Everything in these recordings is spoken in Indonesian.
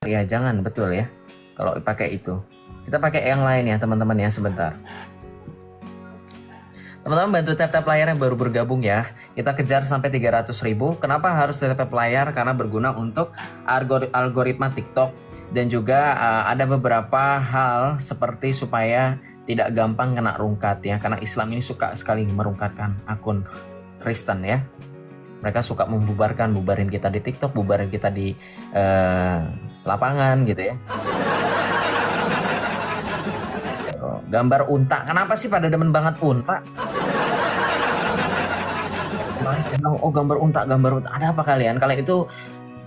Ya jangan, betul ya. Kalau pakai itu, kita pakai yang lain ya teman-teman ya, sebentar. Teman-teman bantu tap-tap layar yang baru bergabung ya. Kita kejar sampai 300.000. Kenapa harus tap-tap layar? Karena berguna untuk algoritma TikTok. Dan juga ada beberapa hal seperti supaya tidak gampang kena rungkat ya. Karena Islam ini suka sekali merungkatkan akun Kristen ya. Mereka suka bubarin kita di TikTok, bubarin kita di lapangan gitu ya. Gambar unta, kenapa sih pada demen banget unta? Oh gambar unta, ada apa kalian? Kalian itu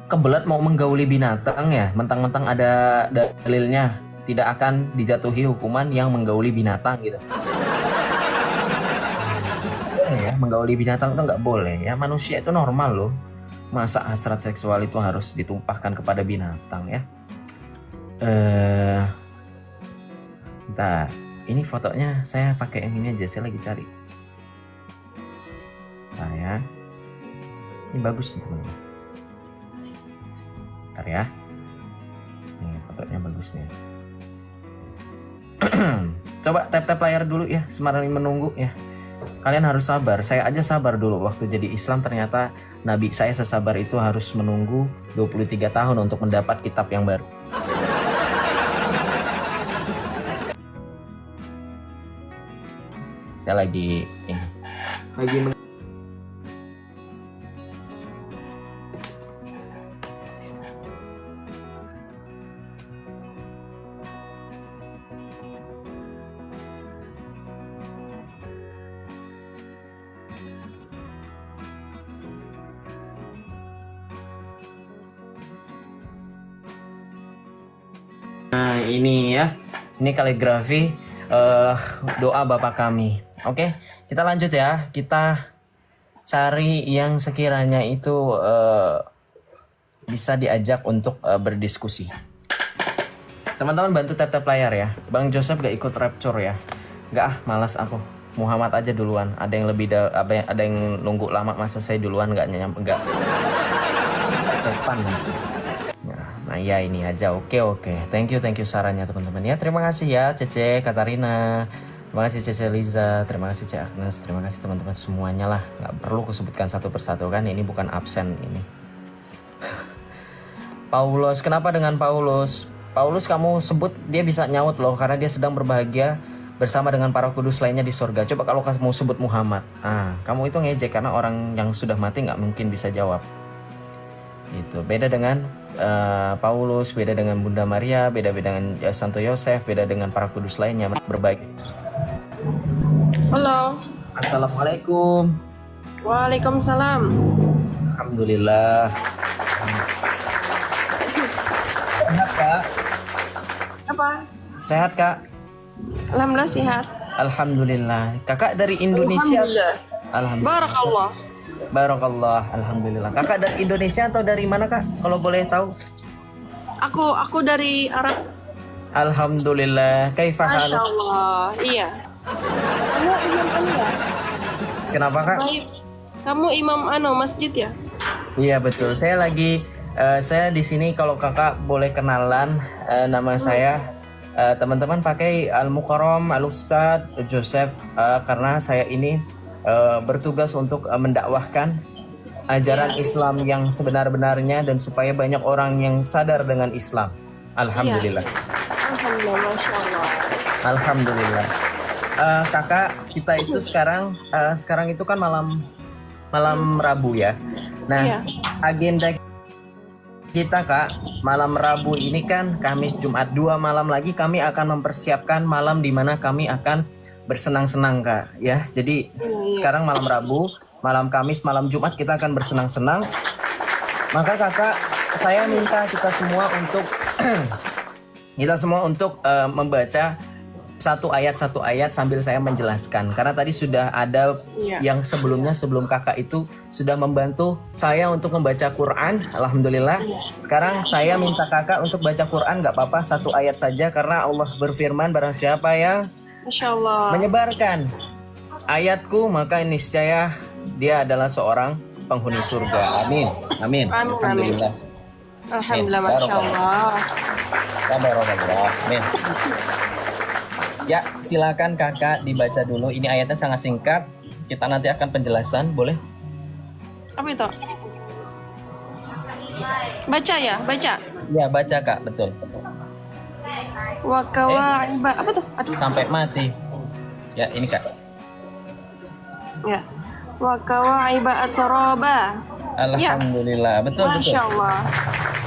kebelet mau menggauli binatang ya? Mentang-mentang ada dalilnya tidak akan dijatuhi hukuman yang menggauli binatang gitu. Ya, menggauli binatang itu nggak boleh ya, manusia itu normal loh. Masa hasrat seksual itu harus ditumpahkan kepada binatang ya? Bentar, ini fotonya saya pakai yang ini aja, saya lagi cari. Bentar ya, ini bagus nih teman-teman. Bentar ya, ini fotonya bagus nih. Coba tap-tap layar dulu ya, sembari menunggu ya. Kalian harus sabar, saya aja sabar dulu waktu jadi Islam. Ternyata Nabi saya sesabar itu harus menunggu 23 tahun untuk mendapat kitab yang baru. Saya lagi Nah ini ya, ini kaligrafi doa Bapa kami. Oke, kita lanjut ya. Kita cari yang sekiranya itu bisa diajak untuk berdiskusi. Teman-teman bantu tap-tap layar ya. Bang Joseph gak ikut rapture ya? Gak malas aku. Muhammad aja duluan. Ada yang lebih ada yang nunggu lama, masa saya duluan nggak enggak. Sopan. Nah ya ini aja, oke. Thank you sarannya teman-teman ya. Terima kasih ya Cece, Katarina. Terima kasih Cece Liza, terima kasih Cece Agnes, terima kasih teman-teman semuanya lah. Nggak perlu kusebutkan satu persatu kan, ini bukan absen ini. Paulus, kenapa dengan Paulus? Paulus kamu sebut dia bisa nyaut loh, karena dia sedang berbahagia bersama dengan para kudus lainnya di surga. Coba kalau kamu sebut Muhammad, kamu itu ngejek karena orang yang sudah mati nggak mungkin bisa jawab. Gitu. Beda dengan Paulus, beda dengan Bunda Maria, beda dengan Santo Yosef, beda dengan para kudus lainnya berbaik. Halo. Assalamualaikum. Waalaikumsalam. Alhamdulillah. Sehat kak? Apa? Sehat kak? Alhamdulillah sehat. Alhamdulillah. Kakak dari Indonesia? Alhamdulillah. Barakallah. Alhamdulillah. Kakak dari Indonesia atau dari mana kak? Kalau boleh tahu? Aku dari Arab. Alhamdulillah. Kaifa haluk? Masya Allah. Iya. Kamu imam ya? Kenapa kak? Baik. Kamu imam masjid ya? Iya betul. Saya di sini, kalau kakak boleh kenalan nama saya. Teman-teman pakai Al-Mukarram Al-Ustadz Joseph karena saya ini bertugas untuk mendakwahkan ajaran Islam yang sebenar-benarnya dan supaya banyak orang yang sadar dengan Islam. Alhamdulillah. Alhamdulillah, Masya Allah. Alhamdulillah. Kakak, kita itu sekarang itu kan malam Rabu ya. Nah, agenda kita kak, malam Rabu ini kan Kamis Jumat, 2 malam lagi kami akan mempersiapkan malam di mana kami akan bersenang-senang kak ya. Jadi sekarang malam Rabu, malam Kamis, malam Jumat kita akan bersenang-senang. Maka kakak, saya minta kita semua untuk membaca satu ayat sambil saya menjelaskan, karena tadi sudah ada yang sebelum kakak itu sudah membantu saya untuk membaca Quran. Alhamdulillah. Sekarang saya minta kakak untuk baca Quran, nggak apa-apa, 1 ayat saja, karena Allah berfirman, barang siapa yang Masya Allah menyebarkan ayatku maka niscaya dia adalah seorang penghuni surga. Amin. Alhamdulillah. Alhamdulillah, Masya Allah. Tabarakallah. Min. Ya, silakan kakak dibaca dulu. Ini ayatnya sangat singkat. Kita nanti akan penjelasan, boleh? Apa itu? Baca ya, baca. Ya, baca kak, betul. Wa kawaiba. Apa tuh? Aduh. Sampai mati. Ya, ini kak. Ya. Wa kawaiba atsaraba. Alhamdulillah, betul betul. Masya Allah.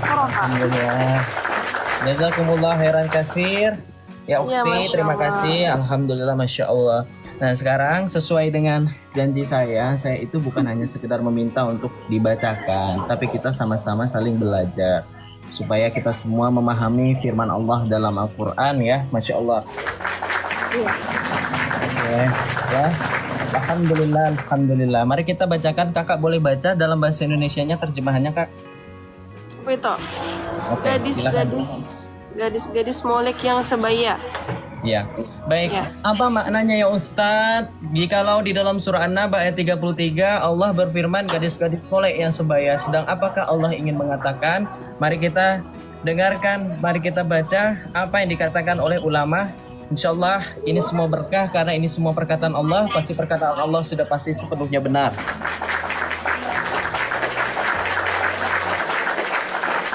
Alhamdulillah. Jazakumullah khairan kafir. Ya Ya, Ukti, Masya terima Allah. kasih. Alhamdulillah, Masya Allah. Nah sekarang sesuai dengan janji saya itu bukan hanya sekedar meminta untuk dibacakan, tapi kita sama-sama saling belajar. Supaya kita semua memahami firman Allah dalam Al-Quran ya, Masya Allah. Oke, ya. Alhamdulillah, Alhamdulillah. Mari kita bacakan, kakak boleh baca dalam bahasa Indonesianya terjemahannya kak? Apa itu? Oke, silakan. Gadis molek yang sebaya. Ya, baik. Ya. Apa maknanya ya Ustadz? Jikalau di dalam surah An-Naba ayat 33 Allah berfirman gadis-gadis soleh yang sebaya. Sedang apakah Allah ingin mengatakan? Mari kita dengarkan, mari kita baca apa yang dikatakan oleh ulama. Insya Allah ini semua berkah karena ini semua perkataan Allah. Pasti perkataan Allah sudah pasti sepenuhnya benar.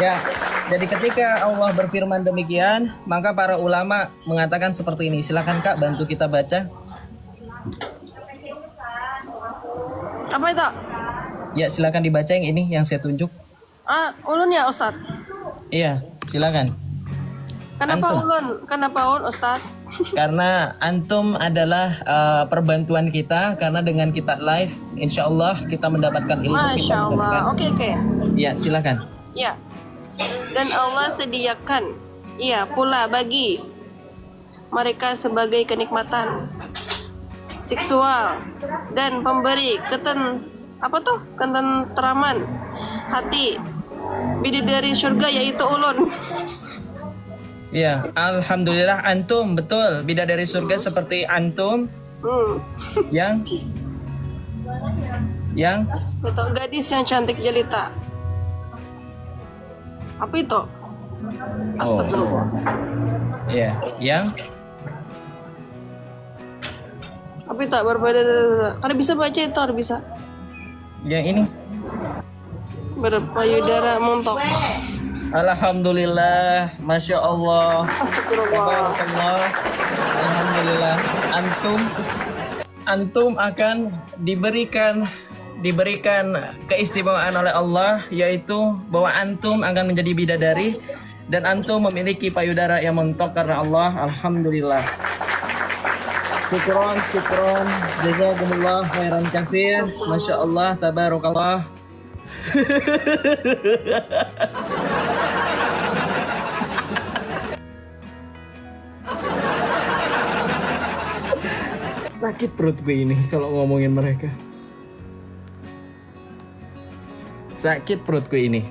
Ya, jadi ketika Allah berfirman demikian, maka para ulama mengatakan seperti ini. Silakan Kak, bantu kita baca. Apa itu? Ya, silakan dibaca yang ini yang saya tunjuk. Ulun ya Ustaz. Iya, silakan. Kenapa Antum. ulun? Kenapa ulun Ustaz? Karena antum adalah perbantuan kita. Karena dengan kita live, insya Allah kita mendapatkan ilmu. Masya Allah. Oke. Ya, silakan. Ya. Dan Allah sediakan pula bagi mereka sebagai kenikmatan seksual dan pemberi ketenteraman hati bidadari surga yaitu ulun. Ya, alhamdulillah antum betul bidadari surga seperti antum yang Itu gadis yang cantik jelita. Apa itu? Astagfirullah. ya, yang Apa itu? Berbeda. Ada bisa baca itu, ada bisa. yang ini. Berpayudara montok. Alhamdulillah, Masya Allah. Astagfirullah. Tabarakallah. Alhamdulillah. Antum akan diberikan keistimewaan oleh Allah, yaitu bahwa antum akan menjadi bidadari dan antum memiliki payudara yang mentok karena Allah. Alhamdulillah. Syukron, jazakumullah khairan kafir. Masya Allah, tabarakallah. Sakit perut gue ini kalau ngomongin mereka. Sakit perut gue ini.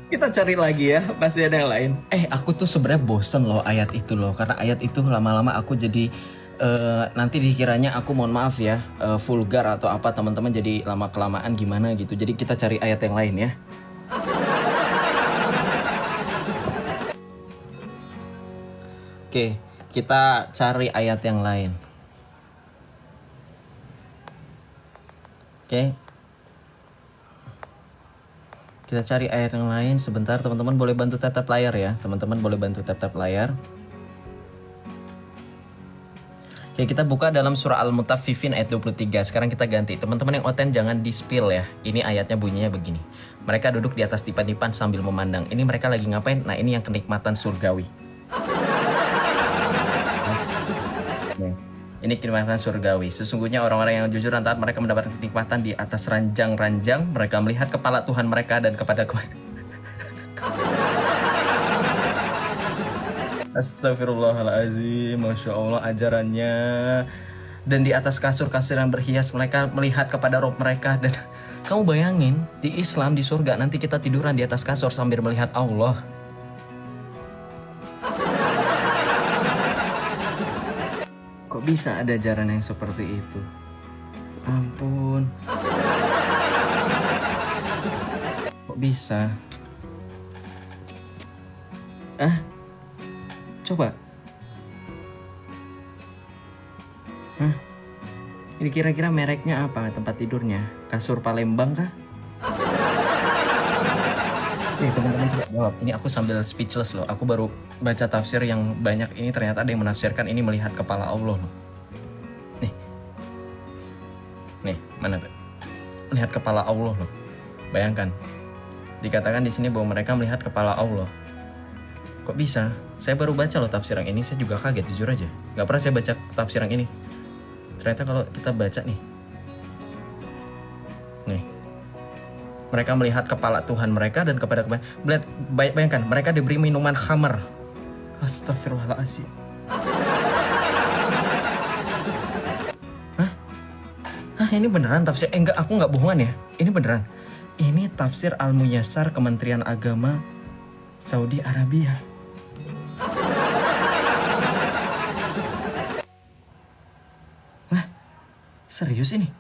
Kita cari lagi ya, pasti ada yang lain. Aku tuh sebenarnya bosen loh ayat itu loh, karena ayat itu lama-lama aku jadi nanti dikiranya aku mohon maaf ya vulgar atau apa, teman-teman jadi lama kelamaan gimana gitu. Jadi kita cari ayat yang lain ya. Oke, kita cari ayat yang lain. Oke. Kita cari ayat yang lain sebentar, teman-teman boleh bantu tap layar ya. Teman-teman boleh bantu tap layar. Oke, kita buka dalam surah Al-Mutaffifin ayat 23. Sekarang kita ganti. Teman-teman yang oten jangan di-spill ya. Ini ayatnya bunyinya begini. Mereka duduk di atas tipan-tipan sambil memandang. Ini mereka lagi ngapain? Nah, ini yang kenikmatan surgawi. Ini kenikmatan surgawi. Sesungguhnya orang-orang yang jujur antara mereka mendapatkan kenikmatan di atas ranjang-ranjang. Mereka melihat kepala Tuhan mereka dan kepada Astagfirullahaladzim, Masya Allah ajarannya. Dan di atas kasur-kasur yang berhias mereka melihat kepada Rob mereka. Dan kamu bayangin di Islam di surga nanti kita tiduran di atas kasur sambil melihat Allah. Kok bisa ada ajaran yang seperti itu? Ampun. bisa? Coba. Ini kira-kira mereknya apa tempat tidurnya? Kasur Palembang kah? Nih teman-teman coba jawab. Ini aku sambil speechless loh. Aku baru baca tafsir yang banyak ini, ternyata ada yang menafsirkan ini melihat kepala Allah loh. Nih, mana tuh? Melihat kepala Allah loh. Bayangkan. Dikatakan di sini bahwa mereka melihat kepala Allah. Kok bisa? Saya baru baca loh tafsir yang ini, saya juga kaget jujur aja. Gak pernah saya baca tafsir yang ini. Ternyata kalau kita baca nih. Mereka melihat kepala Tuhan mereka dan kepada bayangkan mereka diberi minuman khamar. Astagfirullahaladzim. Hah, ini beneran tafsir? Enggak, aku nggak bohongan ya. Ini beneran. Ini tafsir Al-Muyassar Kementerian Agama Saudi Arabia. Hah? Serius ini?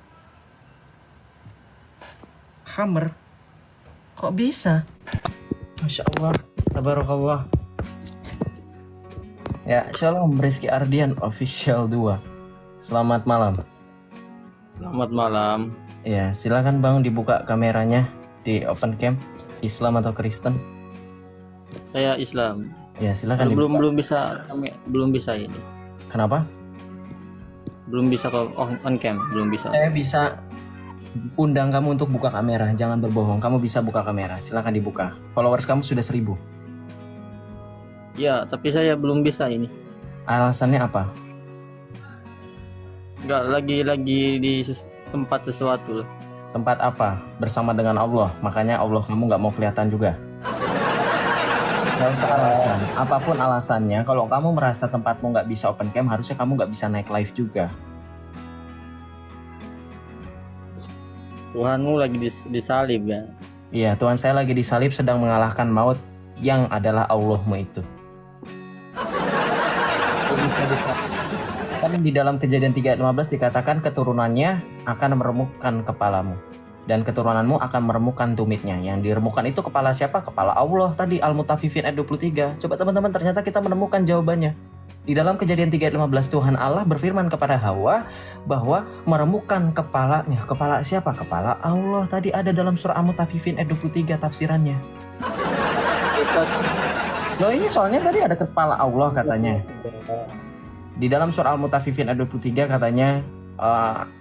Khamar? Kok bisa? Masya Allah, tabarakallah. Ya, Shalom Rizky Ardian Official 2. Selamat malam. Selamat malam. Ya, silakan Bang dibuka kameranya di open cam. Islam atau Kristen? Saya Islam. Ya, silakan dibuka. Belum bisa ini. Kenapa? Belum bisa on cam, belum bisa. Saya bisa undang kamu untuk buka kamera. Jangan berbohong, kamu bisa buka kamera. Silakan dibuka. Followers kamu sudah 1000. Ya, tapi saya belum bisa ini. Alasannya apa? Enggak lagi di tempat sesuatu lah. Tempat apa? Bersama dengan Allah. Makanya Allah kamu nggak mau kelihatan juga. Gak usah alasan. Apapun alasannya, kalau kamu merasa tempatmu nggak bisa open cam, harusnya kamu nggak bisa naik live juga. Tuhanmu lagi disalib ya. Iya, Tuhan saya lagi disalib sedang mengalahkan maut yang adalah Allahmu itu. Kan di dalam Kejadian 3:15 dikatakan keturunannya akan meremukkan kepalamu dan keturunanmu akan meremukkan tumitnya. Yang diremukkan itu kepala siapa? Kepala Allah tadi, Al-Mutaffifin ayat 23. Coba teman-teman, ternyata kita menemukan jawabannya. Di dalam Kejadian 3:15 Tuhan Allah berfirman kepada Hawa bahwa meremukkan kepalanya. Kepala siapa? Kepala Allah tadi ada dalam surah Al-Mutaffifin ayat 23 tafsirannya. Loh, ini soalnya tadi ada kepala Allah katanya. Di dalam surah Al-Mutaffifin ayat 23 katanya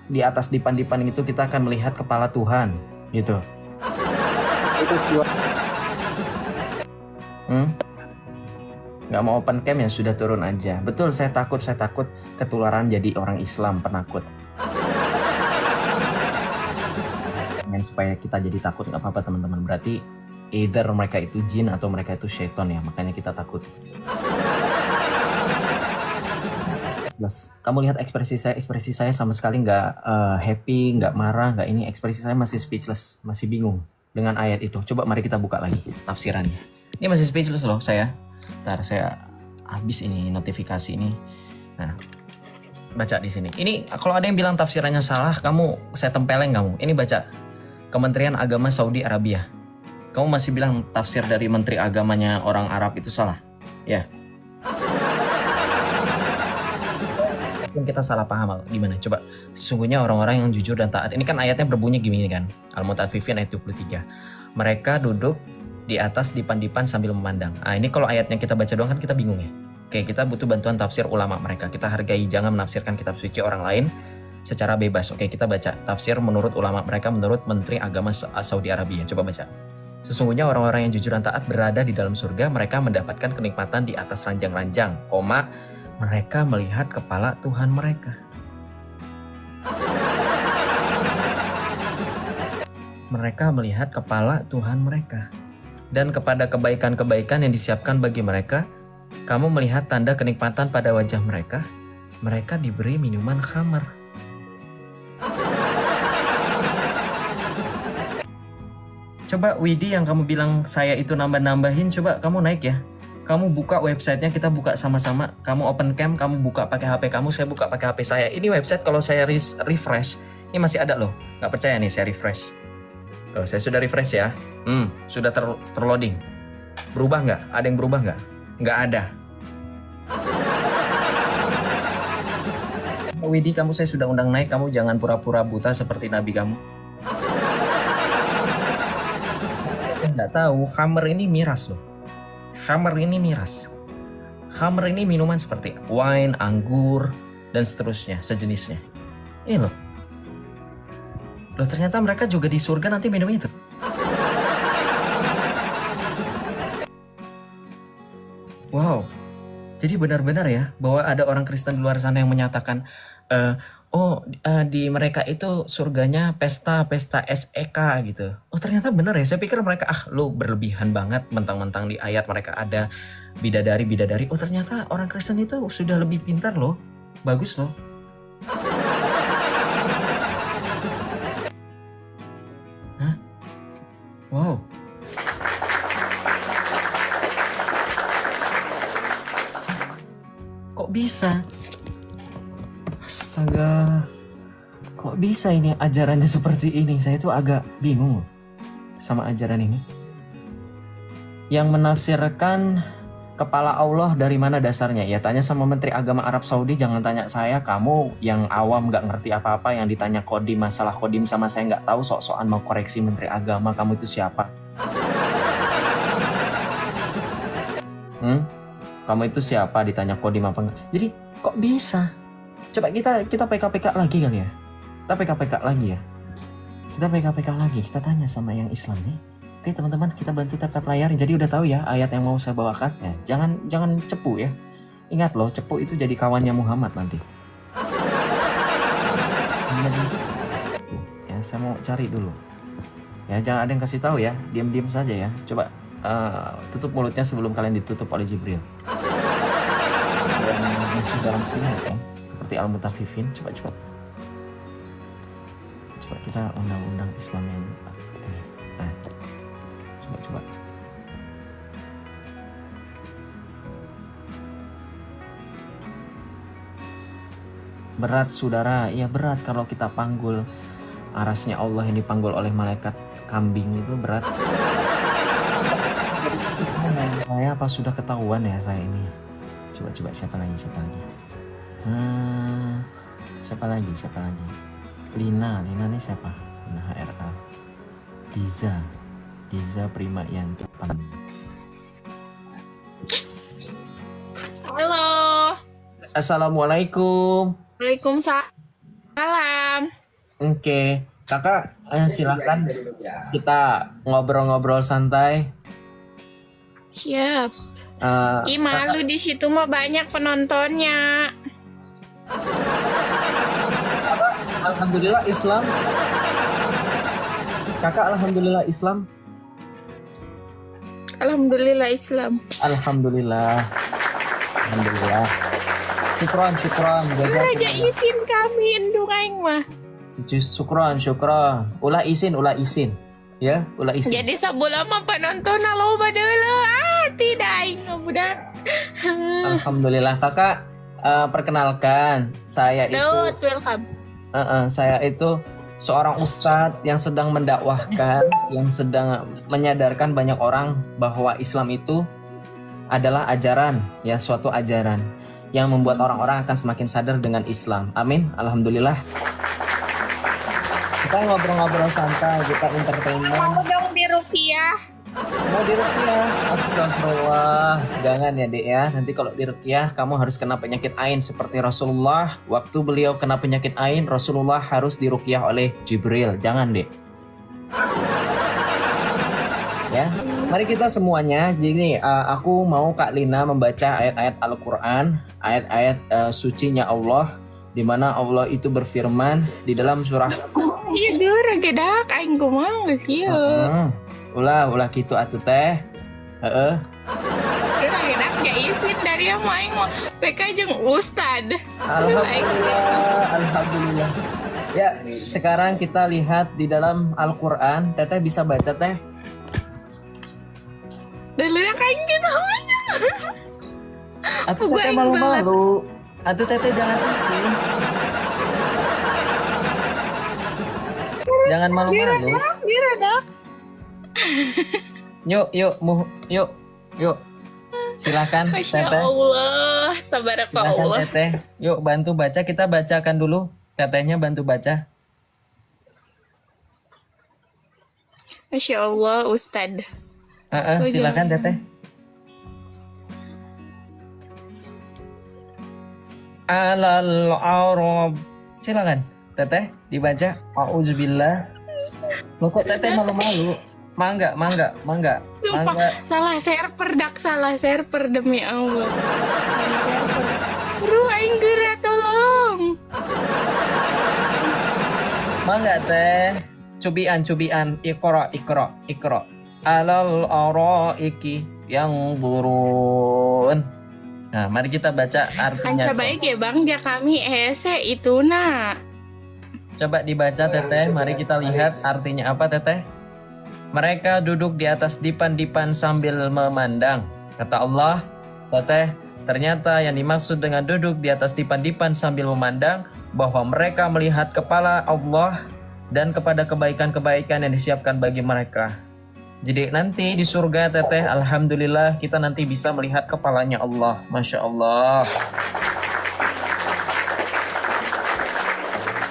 di atas dipan-dipan itu kita akan melihat kepala Tuhan gitu. Nggak mau open cam ya sudah turun aja. Betul, saya takut ketularan jadi orang Islam penakut. Dan supaya kita jadi takut nggak apa-apa teman-teman. Berarti either mereka itu jin atau mereka itu syaitan ya, makanya kita takut. Kamu lihat ekspresi saya sama sekali nggak happy, nggak marah, nggak ini. Ekspresi saya masih speechless, masih bingung dengan ayat itu. Coba mari kita buka lagi tafsirannya. Ini masih speechless loh saya. Ntar saya habis ini notifikasi ini. Nah, baca di sini. Ini kalau ada yang bilang tafsirannya salah, saya tempeleng kamu. Ini baca Kementerian Agama Saudi Arabia. Kamu masih bilang tafsir dari Menteri Agamanya orang Arab itu salah, ya? Kita salah paham gimana? Coba, sesungguhnya orang-orang yang jujur dan taat. Ini kan ayatnya berbunyi gini kan, Al-Mutaffifin ayat 23. Mereka duduk di atas dipan-dipan sambil memandang. Ini kalau ayatnya kita baca doang kan kita bingung ya. Oke, kita butuh bantuan tafsir ulama mereka. Kita hargai, jangan menafsirkan kitab suci orang lain secara bebas. Oke, kita baca tafsir menurut ulama mereka, menurut Menteri Agama Saudi Arabia. Coba baca. Sesungguhnya orang-orang yang jujur dan taat berada di dalam surga. Mereka mendapatkan kenikmatan di atas ranjang-ranjang, mereka melihat kepala Tuhan mereka. Mereka melihat kepala Tuhan mereka. Dan kepada kebaikan-kebaikan yang disiapkan bagi mereka, kamu melihat tanda kenikmatan pada wajah mereka. Mereka diberi minuman khamar. Coba Widi yang kamu bilang saya itu nambah-nambahin, coba kamu naik ya. Kamu buka websitenya, kita buka sama-sama. Kamu open cam, kamu buka pakai HP kamu, saya buka pakai HP saya. Ini website kalau saya refresh, ini masih ada loh. Nggak percaya nih, saya refresh. Tuh, saya sudah refresh ya. Sudah terloading. Berubah nggak? Ada yang berubah nggak? Nggak ada. Widi, kamu saya sudah undang naik. Kamu jangan pura-pura buta seperti nabi kamu. Nggak tahu, khamer ini miras loh. Khamer ini miras. Khamer ini minuman seperti wine, anggur, dan seterusnya, sejenisnya. Ini loh. Loh, ternyata mereka juga di surga nanti minum itu. Wow. Jadi benar-benar ya bahwa ada orang Kristen di luar sana yang menyatakan di mereka itu surganya pesta SEK gitu. Oh, ternyata benar ya. Saya pikir mereka lu berlebihan banget, mentang-mentang di ayat mereka ada bidadari. Oh, ternyata orang Kristen itu sudah lebih pintar loh. Bagus loh. Hah? Wow. Kok bisa? Astaga. Kok bisa ini ajarannya seperti ini? Saya tuh agak bingung sama ajaran ini. Yang menafsirkan kepala Allah dari mana dasarnya? Ya tanya sama Menteri Agama Arab Saudi, jangan tanya saya. Kamu yang awam gak ngerti apa-apa, yang ditanya kodim, masalah kodim sama saya nggak tahu, sok-sokan mau koreksi Menteri Agama. Kamu itu siapa? Kamu itu siapa ditanya kodim apa enggak? Jadi kok bisa? Coba kita PK lagi kali ya. Kita PK lagi ya. Kita PK lagi. Kita tanya sama yang Islam nih. Oke teman-teman, kita bantu tap layar. Jadi udah tahu ya ayat yang mau saya bawakan. Ya, jangan cepu ya. Ingat loh, cepu itu jadi kawannya Muhammad nanti. Ya, saya mau cari dulu. Ya, jangan ada yang kasih tahu ya. Diam-diam saja ya. Coba tutup mulutnya sebelum kalian ditutup oleh Jibril. Dan dalam sini kan, seperti Al-Mutaffifin. Coba kita undang-undang Islam yang ini. Coba. Berat saudara, ya berat kalau kita panggul arasnya Allah yang dipanggul oleh malaikat kambing itu berat. Saya apa sudah ketahuan ya saya ini? Coba siapa lagi? Siapa lagi? Lina nih siapa? Lina HRA. Diza Prima Yanto. Halo. Assalamualaikum. Waalaikumsalam. Oke, kakak silahkan kita ngobrol-ngobrol santai. Siap. Ih, malu di situ mah banyak penontonnya. Alhamdulillah Islam. Kakak alhamdulillah Islam. Alhamdulillah Islam. Alhamdulillah. Syukron. Aja izin kami indung aing mah. Syukron. Ulah isin. Ya, ulah isin. Jadi sabula mah penonton loba deuleu. Tidak aing budak. Alhamdulillah kakak. Perkenalkan saya itu. Welcome. Saya itu seorang ustadz yang sedang mendakwahkan, yang sedang menyadarkan banyak orang bahwa Islam itu adalah ajaran, ya suatu ajaran yang membuat orang-orang akan semakin sadar dengan Islam. Amin. Alhamdulillah. Kita ngobrol-ngobrol santai, kita entertainment. Mau dong di Rukiah. Mau di Rukiah? Astagfirullah. Jangan ya dek ya. Nanti kalau di Rukiah kamu harus kena penyakit ain seperti Rasulullah. Waktu beliau kena penyakit ain, Rasulullah harus di Rukiah oleh Jibril. Jangan dek. Ya, mari kita semuanya. Jadi aku mau Kak Lina membaca ayat-ayat Al-Quran, ayat-ayat sucinya Allah, di mana Allah itu berfirman di dalam surah. Iya dura gedak aing kumaha geus kieu. Ulah gitu atuh teh. Dura gedak ge izin dari yang aing mah PK jeung ustad. Alhamdulillah. Ya, sekarang kita lihat di dalam Al-Quran. Teteh bisa baca teh? Dulu ya kayak gitu aja. Atuh teteh malu-malu. Atuh teteh jangan isin. Jangan malu-malu. Dia redak. Yuk, yuk, yuk. Silakan, Masya Teteh. Allah, Silakan, tabarakallah. Teteh. Yuk, bantu baca. Kita bacakan dulu. Tetehnya bantu baca. Masya Allah, Ustad. Silakan, Teteh. Alal Arab. Silakan, Teteh, dibaca. Auzubillah. Loh kok Teteh malu-malu? Mangga. Sumpah, salah server demi Allah. Aduh, aing geura tolong. Mangga Teh. Cubian. Iqra. Alal araiki yang burun. Nah, mari kita baca artinya. Anca baik ya bang, dia kami hese itu nak. Coba dibaca Teteh. Mari kita lihat artinya apa Teteh. Mereka duduk di atas dipan-dipan sambil memandang. Kata Allah, Teteh, ternyata yang dimaksud dengan duduk di atas dipan-dipan sambil memandang bahwa mereka melihat kepala Allah dan kepada kebaikan-kebaikan yang disiapkan bagi mereka. Jadi nanti di surga Teteh, alhamdulillah kita nanti bisa melihat kepalanya Allah. Masya Allah.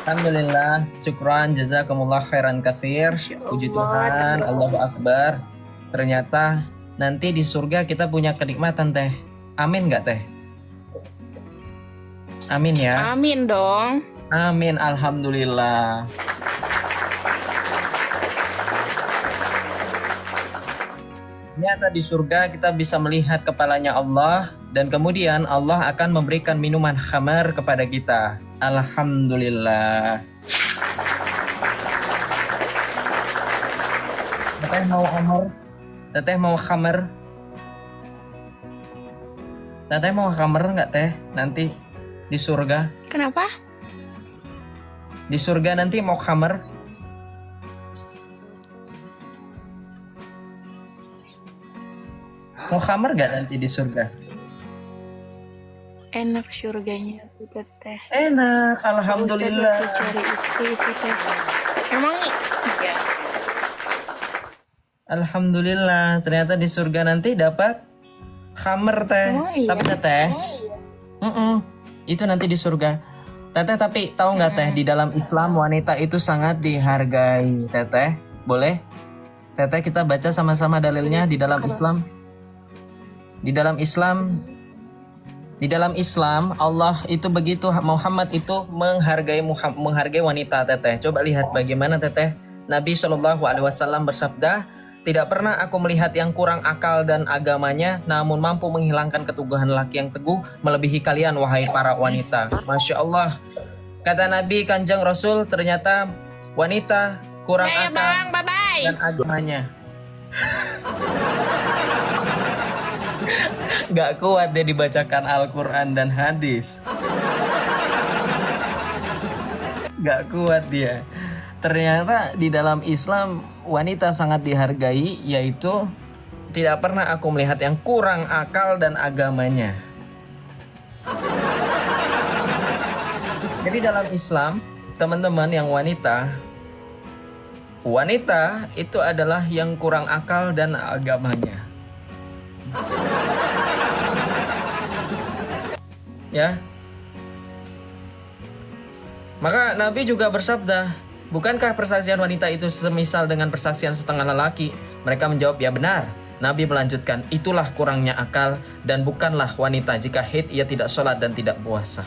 Alhamdulillah, syukran, jazakumullah khairan katsir. Puji Tuhan, Allahu Akbar. Ternyata nanti di surga kita punya kenikmatan Teh. Amin nggak Teh? Amin ya. Amin dong. Amin, alhamdulillah. Ternyata di surga kita bisa melihat kepalanya Allah dan kemudian Allah akan memberikan minuman khamar kepada kita. Alhamdulillah. Teteh mau khamar? Teteh mau khamar? Teteh mau khamar nggak Teh? Nanti di surga? Kenapa? Di surga nanti mau khamar? Mau khamar nggak nanti di surga? Enak surganya tuh teteh. Enak, alhamdulillah. Ustaz cari istri itu teh. Emang iya. Alhamdulillah, ternyata di surga nanti dapat khamar Teh. Oh, iya. Tapi Teteh, itu nanti di surga. Teteh, tapi tahu nggak Teh, di dalam Islam wanita itu sangat dihargai. Teteh, boleh? Teteh, kita baca sama-sama dalilnya di dalam Islam. Di dalam Islam Allah itu begitu, Muhammad itu menghargai wanita Teteh. Coba lihat bagaimana Teteh. Nabi SAW bersabda, tidak pernah aku melihat yang kurang akal dan agamanya namun mampu menghilangkan keteguhan laki yang teguh melebihi kalian wahai para wanita. Masya Allah. Kata Nabi Kanjeng Rasul, ternyata wanita kurang Ya akal bang, bye-bye. dan agamanya. Gak kuat dia dibacakan Al-Quran dan hadis. Gak kuat dia. Ternyata di dalam Islam wanita sangat dihargai, yaitu tidak pernah aku melihat yang kurang akal dan agamanya. Jadi dalam Islam, teman-teman yang wanita itu adalah yang kurang akal dan agamanya. Ya. Maka Nabi juga bersabda, bukankah persaksian wanita itu semisal dengan persaksian setengah lelaki? Mereka menjawab, ya benar. Nabi melanjutkan, itulah kurangnya akal dan bukanlah wanita jika haid ia tidak sholat dan tidak puasa.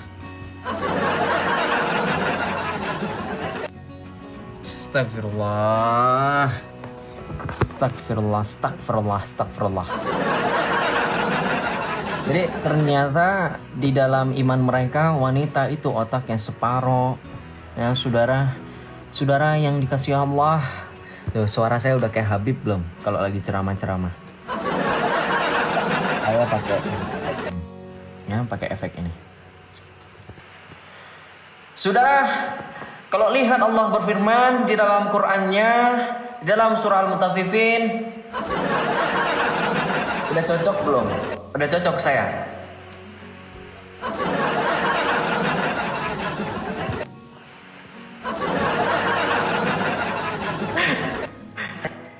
Astagfirullah. Jadi ternyata di dalam iman mereka wanita itu otaknya separoh. Ya saudara yang dikasihi Allah. Tuh, suara saya udah kayak Habib belum kalau lagi ceramah-ceramah. Saya pakai efek ini. Saudara, kalau lihat Allah berfirman di dalam Qur'annya, di dalam surah Al-Mutaffifin, udah cocok belum? Udah cocok saya?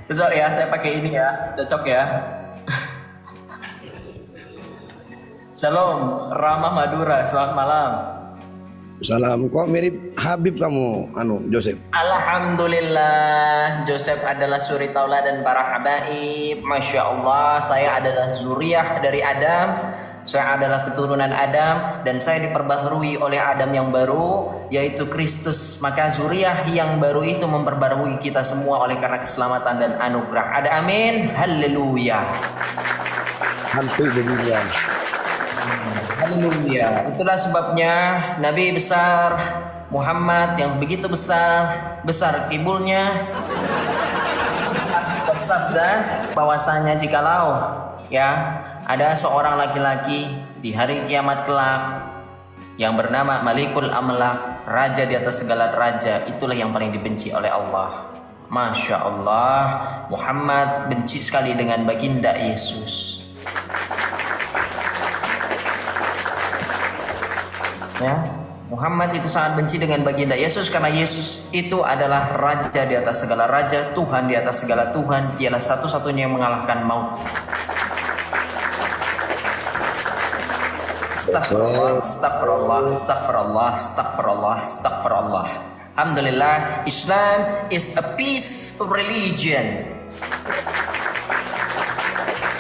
Cocok ya, saya pakai ini ya. Cocok ya. Shalom, Ramah Madura. Selamat malam. Salam, kok mirip Habib kamu, Joseph? Alhamdulillah, Joseph adalah suri tauladan para habaib. Masya Allah, saya adalah zuriyah dari Adam. Saya adalah keturunan Adam dan saya diperbaharui oleh Adam yang baru, yaitu Kristus. Maka zuriyah yang baru itu memperbarui kita semua oleh karena keselamatan dan anugerah. Ada amin, haleluya. Hampir demikian. Haleluya. Itulah sebabnya Nabi besar Muhammad yang begitu besar kibulnya bersabda bahwasanya jikalau ya ada seorang laki-laki di hari kiamat kelak yang bernama Malikul Amlak, raja di atas segala raja, itulah yang paling dibenci oleh Allah. Masya Allah, Muhammad benci sekali dengan baginda Yesus. Ya, Muhammad itu sangat benci dengan baginda Yesus karena Yesus itu adalah raja di atas segala raja, Tuhan di atas segala Tuhan. Dialah satu-satunya yang mengalahkan maut. Astagfirullah, astagfirullah, astagfirullah, astagfirullah, astagfirullah. Alhamdulillah, Islam is a peace religion.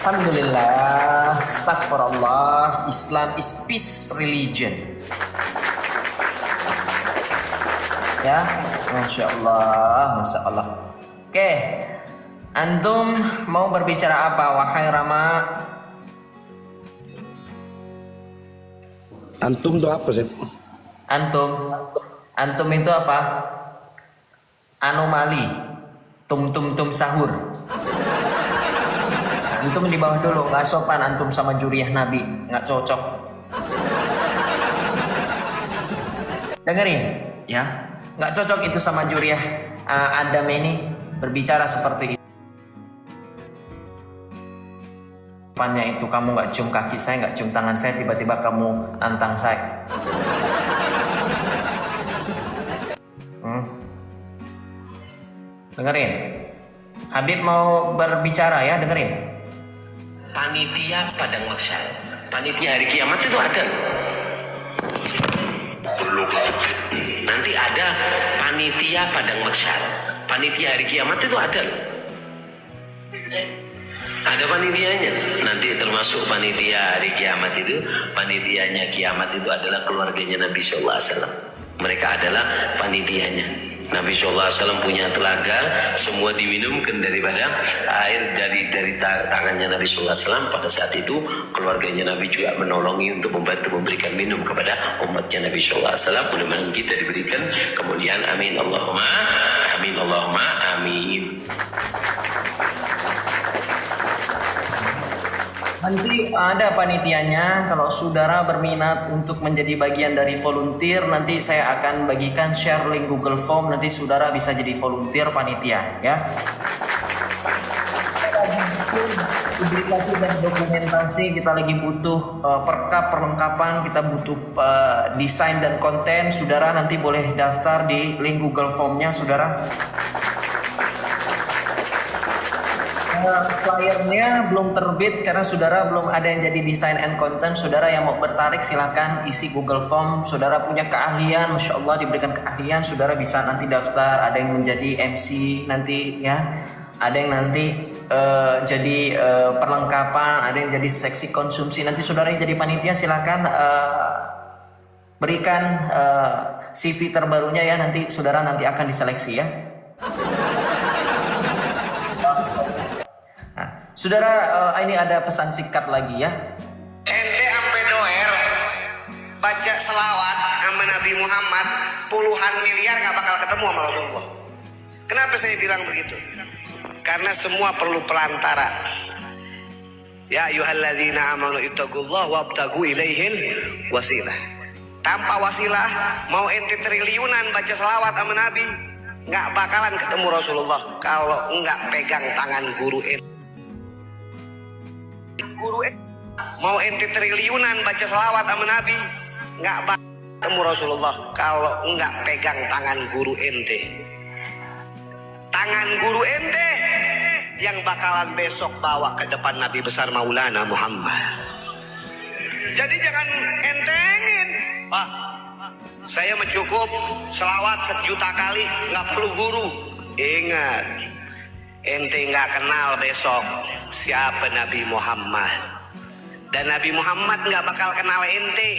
Alhamdulillah, astagfirullah, Islam is peace religion. Ya, Masya Allah, Masya Allah. Oke, antum mau berbicara apa, wahai Rama? Antum tuh apa sih? Antum itu apa? Anomali, tum sahur. Antum di bawah dulu, nggak sopan antum sama juriyah Nabi, nggak cocok. Dengerin, ya, nggak cocok itu sama juriyah Adam ini berbicara seperti itu. Depannya itu kamu nggak cium kaki saya, nggak cium tangan saya, tiba-tiba kamu nantang saya. Dengerin, Habib mau berbicara ya, dengerin. Panitia padang mahsyar, panitia hari kiamat itu ada. Nanti ada panitia padang mahsyar, panitia hari kiamat itu ada. Ada panitianya. Nanti termasuk panitia hari kiamat itu, panitianya kiamat itu adalah keluarganya Nabi Sallallahu Alaihi Wasallam. Mereka adalah panitianya. Nabi SAW punya telaga, semua diminumkan daripada air dari tangannya Nabi SAW. Pada saat itu keluarganya Nabi juga menolongi untuk membantu memberikan minum kepada umatnya Nabi SAW. Mudah-mudahan kita diberikan. Kemudian amin Allahumma amin Allahumma amin. Nanti ada panitianya. Kalau saudara berminat untuk menjadi bagian dari volunteer, nanti saya akan bagikan share link Google Form. Nanti saudara bisa jadi volunteer panitia, ya. Publikasi dan dokumentasi, kita lagi butuh perlengkapan, kita butuh desain dan konten. Saudara nanti boleh daftar di link Google Form-nya, saudara. Flyernya belum terbit karena saudara belum ada yang jadi desain and content. Saudara yang mau bertarik silahkan isi Google Form. Saudara punya keahlian, Masya Allah diberikan keahlian, saudara bisa nanti daftar. Ada yang menjadi MC nanti ya, ada yang nanti jadi perlengkapan, ada yang jadi seksi konsumsi. Nanti saudara yang jadi panitia silahkan berikan CV terbarunya ya, nanti saudara nanti akan diseleksi ya. Saudara, ini ada pesan singkat lagi ya. Ente ampe doer baca selawat sama Nabi Muhammad puluhan miliar gak bakal ketemu sama Rasulullah. Kenapa saya bilang begitu? Karena semua perlu pelantara. Ya ayyuhalladzina amanu ittaqullaha wabtagu ilaihin wasilah. Tanpa wasilah mau ente triliunan baca selawat sama Nabi gak bakalan ketemu Rasulullah kalau enggak pegang tangan guru ente. Mau ente triliunan baca selawat sama Nabi nggak ketemu Rasulullah kalau nggak pegang tangan guru ente. Tangan guru ente yang bakalan besok bawa ke depan Nabi besar Maulana Muhammad. Jadi jangan entengin. Pak, saya mencukup selawat 1 juta kali, nggak perlu guru. Ingat, ente nggak kenal besok siapa Nabi Muhammad. Dan Nabi Muhammad nggak bakal kenal ente.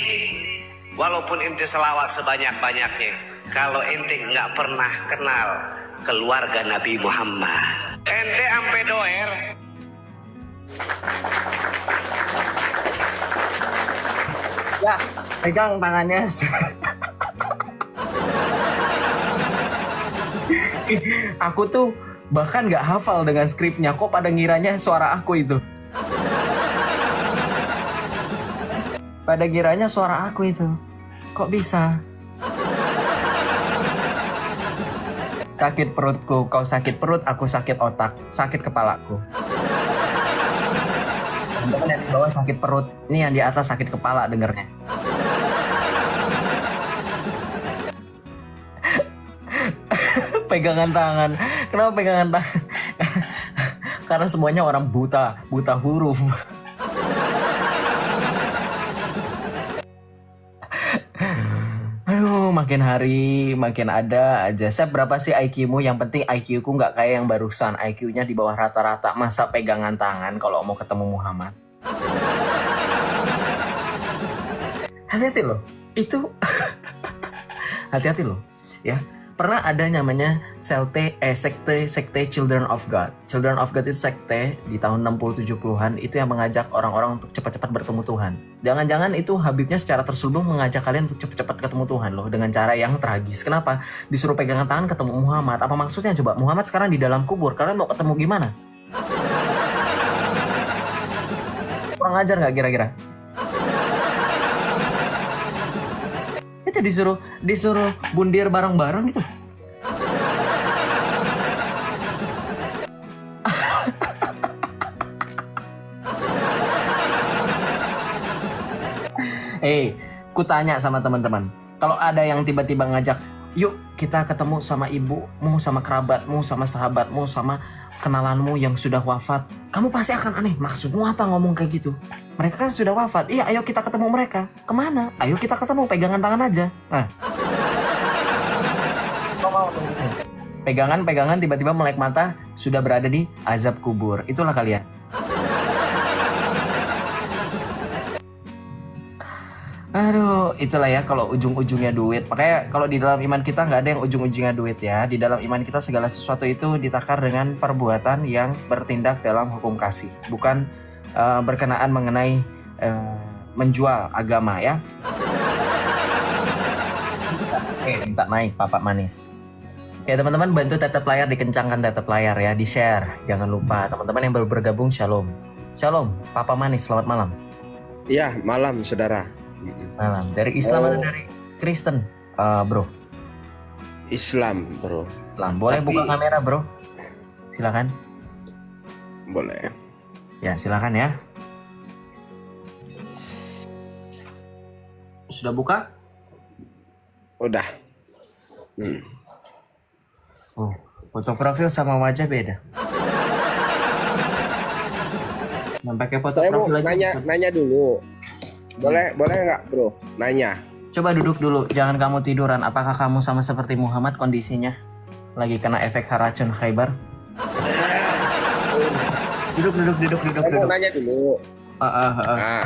Walaupun ente selawat sebanyak-banyaknya, kalau ente nggak pernah kenal keluarga Nabi Muhammad, ente ampe doer. Ya, pegang tangannya. Aku tuh bahkan nggak hafal dengan skripnya, kok pada ngiranya suara aku itu. Pada ngiranya suara aku itu. Kok bisa? Sakit perutku, kau sakit perut, aku sakit otak, sakit kepalaku. Teman-teman yang di bawah sakit perut, ini yang di atas sakit kepala dengernya. Pegangan tangan. Kenapa pegangan tangan? Karena semuanya orang buta huruf. Aduh, makin hari makin ada aja. Sep, berapa sih IQ-mu? Yang penting IQ-ku nggak kayak yang barusan. IQ-nya di bawah rata-rata. Masa pegangan tangan kalau mau ketemu Muhammad? Hati-hati loh. Itu hati-hati loh. Ya. Pernah ada namanya sekte Children of God. Children of God itu sekte di tahun 60-70-an itu yang mengajak orang-orang untuk cepat-cepat bertemu Tuhan. Jangan-jangan itu Habibnya secara terselubung mengajak kalian untuk cepat-cepat ketemu Tuhan loh, dengan cara yang tragis. Kenapa? Disuruh pegangan tangan ketemu Muhammad. Apa maksudnya coba? Muhammad sekarang di dalam kubur. Kalian mau ketemu gimana? Kurang ajar nggak kira-kira? Itu disuruh bundir bareng-bareng gitu. Kutanya sama teman-teman, kalau ada yang tiba-tiba ngajak, yuk kita ketemu sama ibumu, sama kerabatmu, sama sahabatmu, sama kenalanmu yang sudah wafat, kamu pasti akan aneh. Maksudmu apa ngomong kayak gitu? Mereka kan sudah wafat. Iya, ayo kita ketemu mereka. Kemana? Ayo kita ketemu, pegangan tangan aja. Nah. Pegangan tiba-tiba melek mata, sudah berada di azab kubur. Itulah kalian. Aduh, itulah ya kalau ujung-ujungnya duit. Makanya kalau di dalam iman kita nggak ada yang ujung-ujungnya duit ya. Di dalam iman kita segala sesuatu itu ditakar dengan perbuatan yang bertindak dalam hukum kasih. Bukan berkenaan mengenai menjual agama ya. Minta naik papak manis. Oke teman-teman, bantu tetep layar, dikencangkan tetep layar ya, di share. Jangan lupa teman-teman yang baru bergabung, shalom. Shalom, papa manis, selamat malam. Ya, malam saudara. Malam. Dari Islam atau dari Kristen, bro? Islam, bro. Islam. Boleh buka kamera, bro? Silakan. Boleh. Ya, silakan ya. Sudah buka? Udah. Oh, foto profil sama wajah beda. Nah, pakai foto Saya mau profil aja. nanya dulu. Boleh nggak, bro? Nanya. Coba duduk dulu, jangan kamu tiduran. Apakah kamu sama seperti Muhammad kondisinya? Lagi kena efek racun Khaybar? Duduk. Saya mau nanya dulu. Nah,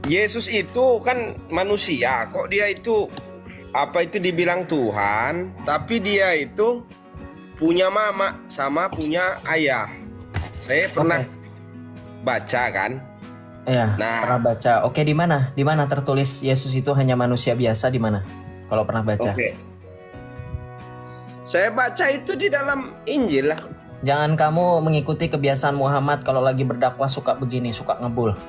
Yesus itu kan manusia, kok dia itu dibilang Tuhan, tapi dia itu punya mama sama punya ayah. Saya pernah baca kan. Iya, pernah baca. Oke, di mana? Di mana tertulis Yesus itu hanya manusia biasa, di mana? Kalau pernah baca. Oke. Saya baca itu di dalam Injil lah. Jangan kamu mengikuti kebiasaan Muhammad kalau lagi berdakwah suka begini, suka ngebul.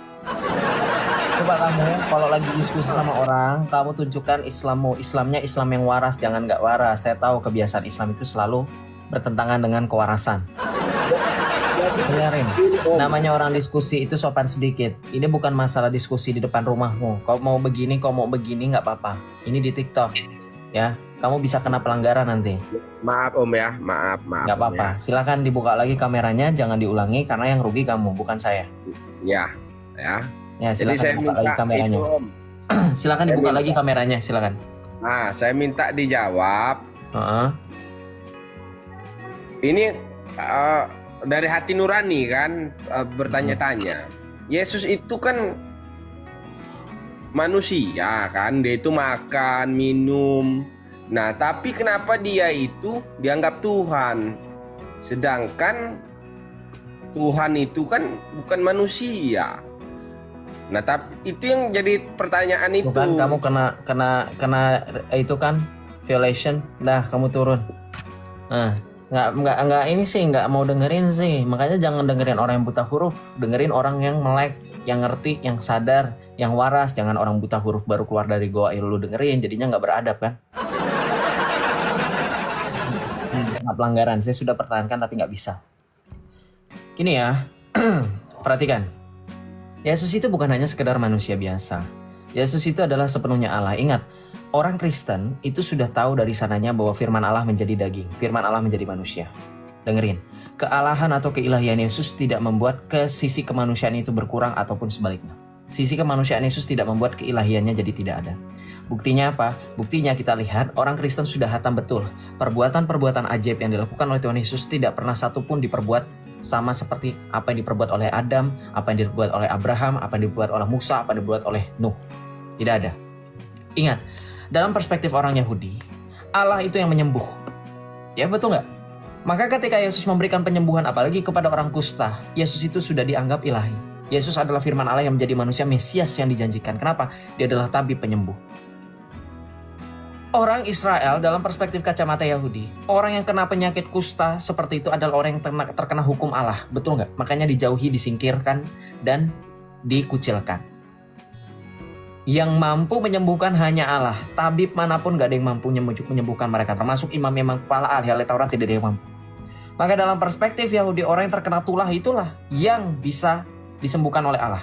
Coba kamu kalau lagi diskusi sama orang, kamu tunjukkan Islammu. Islamnya Islam yang waras, jangan nggak waras. Saya tahu kebiasaan Islam itu selalu bertentangan dengan kewarasan. Dengerin, namanya orang diskusi itu sopan sedikit. Ini bukan masalah diskusi di depan rumahmu. Kau mau begini nggak apa-apa. Ini di TikTok, ya. Kamu bisa kena pelanggaran nanti. Maaf Om ya, maaf. Nggak Om, apa-apa. Silakan dibuka lagi kameranya, jangan diulangi karena yang rugi kamu, bukan saya. Ya. Ya, Jadi silakan saya dibuka lagi minta kameranya. itu Om. Silakan Saya dibuka minta. lagi kameranya, silakan. Nah, saya minta dijawab. Heeh. Ini dari hati nurani kan bertanya-tanya. Yesus itu kan manusia kan, dia itu makan, minum. Nah, tapi kenapa dia itu dianggap Tuhan? Sedangkan Tuhan itu kan bukan manusia. Nah, tapi itu yang jadi pertanyaan itu. Bukan kamu kena itu kan violation. Dah, kamu turun. Nah, nggak ini sih, nggak mau dengerin sih. Makanya jangan dengerin orang yang buta huruf, dengerin orang yang melek, yang ngerti, yang sadar, yang waras. Jangan orang buta huruf baru keluar dari goa lu dengerin, jadinya nggak beradab kan. Nggak pelanggaran, saya sudah pertahankan tapi nggak bisa. Gini ya, perhatikan. Yesus itu bukan hanya sekedar manusia biasa. Yesus itu adalah sepenuhnya Allah. Ingat, orang Kristen itu sudah tahu dari sananya bahwa firman Allah menjadi daging, firman Allah menjadi manusia. Dengerin, kealahan atau keilahian Yesus tidak membuat ke sisi kemanusiaan itu berkurang ataupun sebaliknya. Sisi kemanusiaan Yesus tidak membuat keilahiannya jadi tidak ada. Buktinya apa? Buktinya kita lihat orang Kristen sudah hatam betul. Perbuatan-perbuatan ajaib yang dilakukan oleh Tuhan Yesus tidak pernah satupun diperbuat sama seperti apa yang diperbuat oleh Adam, apa yang diperbuat oleh Abraham, apa yang diperbuat oleh Musa, apa yang diperbuat oleh Nuh. Tidak ada. Ingat, dalam perspektif orang Yahudi, Allah itu yang menyembuh. Ya betul nggak? Maka ketika Yesus memberikan penyembuhan apalagi kepada orang kusta, Yesus itu sudah dianggap ilahi. Yesus adalah firman Allah yang menjadi manusia Mesias yang dijanjikan. Kenapa? Dia adalah tabib penyembuh. Orang Israel dalam perspektif kacamata Yahudi, orang yang kena penyakit kusta seperti itu adalah orang yang terkena hukum Allah. Betul nggak? Makanya dijauhi, disingkirkan, dan dikucilkan. Yang mampu menyembuhkan hanya Allah. Tabib manapun gak ada yang mampu menyembuhkan mereka. Termasuk imam-imam kepala ahli Taurat tidak ada yang mampu. Maka dalam perspektif Yahudi, orang yang terkena tulah itulah yang bisa disembuhkan oleh Allah.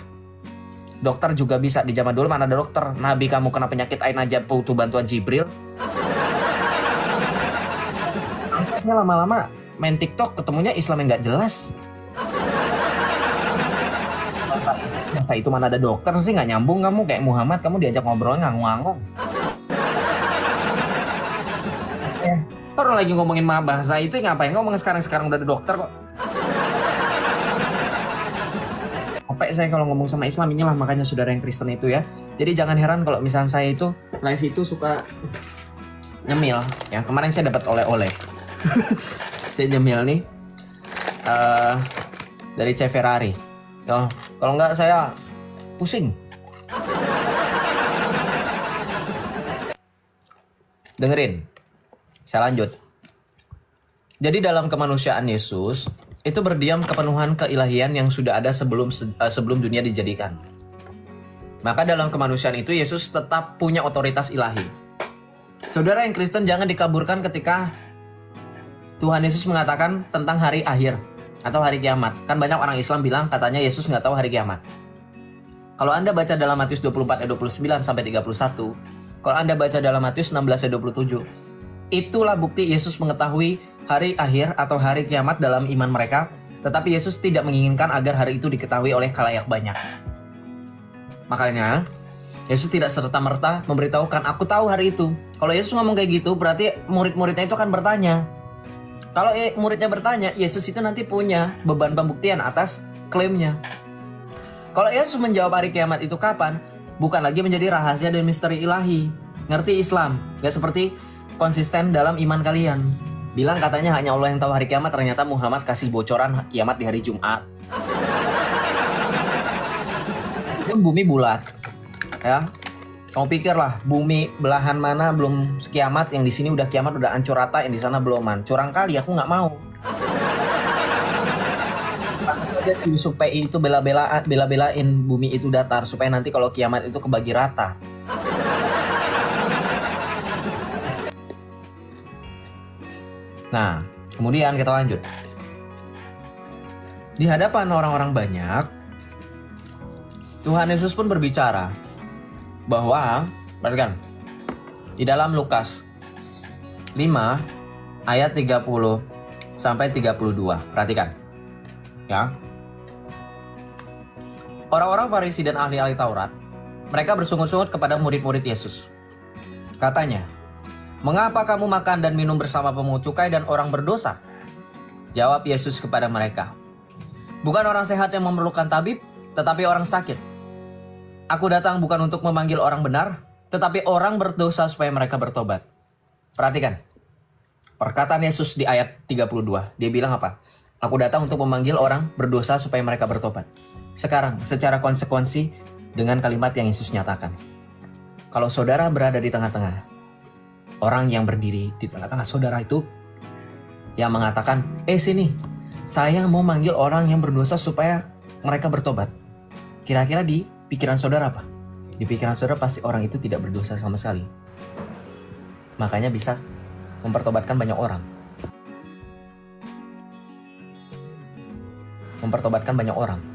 Dokter juga bisa. Di zaman dulu mana ada dokter? Nabi kamu kena penyakit ain aja butuh bantuan Jibril. Saya lama-lama main TikTok ketemunya Islam yang gak jelas. Masa itu mana ada dokter sih, gak nyambung kamu. Kayak Muhammad kamu diajak ngobrol ngangung-ngangung. Orang lagi ngomongin bahasa itu ngapain ngomong sekarang udah ada dokter kok. Sampai saya kalau ngomong sama Islam, inilah makanya saudara yang Kristen itu ya. Jadi jangan heran kalau misalnya saya itu live itu suka nyemil. Yang kemarin saya dapat oleh-oleh. Saya nyemil nih dari Chef Ferrari. Oh, kalau nggak saya pusing. Dengerin, saya lanjut. Jadi dalam kemanusiaan Yesus itu berdiam kepenuhan keilahian yang sudah ada sebelum dunia dijadikan. Maka dalam kemanusiaan itu Yesus tetap punya otoritas ilahi. Saudara yang Kristen jangan dikaburkan ketika Tuhan Yesus mengatakan tentang hari akhir atau hari kiamat. Kan banyak orang Islam bilang katanya Yesus nggak tahu hari kiamat. Kalau Anda baca dalam Matius 24 ayat 29 sampai 31, kalau Anda baca dalam Matius 16 ayat 27, itulah bukti Yesus mengetahui hari akhir atau hari kiamat dalam iman mereka, tetapi Yesus tidak menginginkan agar hari itu diketahui oleh khalayak banyak. Makanya, Yesus tidak serta-merta memberitahukan, aku tahu hari itu. Kalau Yesus ngomong kayak gitu, berarti murid-muridnya itu akan bertanya. Kalau muridnya bertanya, Yesus itu nanti punya beban pembuktian atas klaimnya. Kalau Yesus menjawab hari kiamat itu kapan, bukan lagi menjadi rahasia dan misteri ilahi. Ngerti Islam? Gak seperti konsisten dalam iman kalian. Bilang katanya hanya Allah yang tahu hari kiamat, ternyata Muhammad kasih bocoran kiamat di hari Jumat. Itu bumi bulat. Ya. Kamu pikirlah, bumi belahan mana belum kiamat, yang di sini udah kiamat, udah hancur rata, yang di sana beloman. Curang kali, aku nggak mau. Pantas saja si Yusuf PI itu bela-belain bumi itu datar supaya nanti kalau kiamat itu kebagi rata. Nah, kemudian kita lanjut. Di hadapan orang-orang banyak, Tuhan Yesus pun berbicara bahwa, perhatikan, di dalam Lukas ayat 30 sampai 32. Perhatikan. Ya. Orang-orang Farisi dan ahli-ahli Taurat, mereka bersungut-sungut kepada murid-murid Yesus. Katanya, "Mengapa kamu makan dan minum bersama pemungut cukai dan orang berdosa?" Jawab Yesus kepada mereka, "Bukan orang sehat yang memerlukan tabib, tetapi orang sakit. Aku datang bukan untuk memanggil orang benar, tetapi orang berdosa supaya mereka bertobat." Perhatikan, perkataan Yesus di ayat 32. Dia bilang apa? Aku datang untuk memanggil orang berdosa supaya mereka bertobat. Sekarang, secara konsekuensi dengan kalimat yang Yesus nyatakan. Kalau saudara berada di tengah-tengah, orang yang berdiri di tengah-tengah saudara itu yang mengatakan, sini, saya mau manggil orang yang berdosa supaya mereka bertobat. Kira-kira di pikiran saudara apa? Di pikiran saudara pasti orang itu tidak berdosa sama sekali. Makanya bisa mempertobatkan banyak orang. Mempertobatkan banyak orang.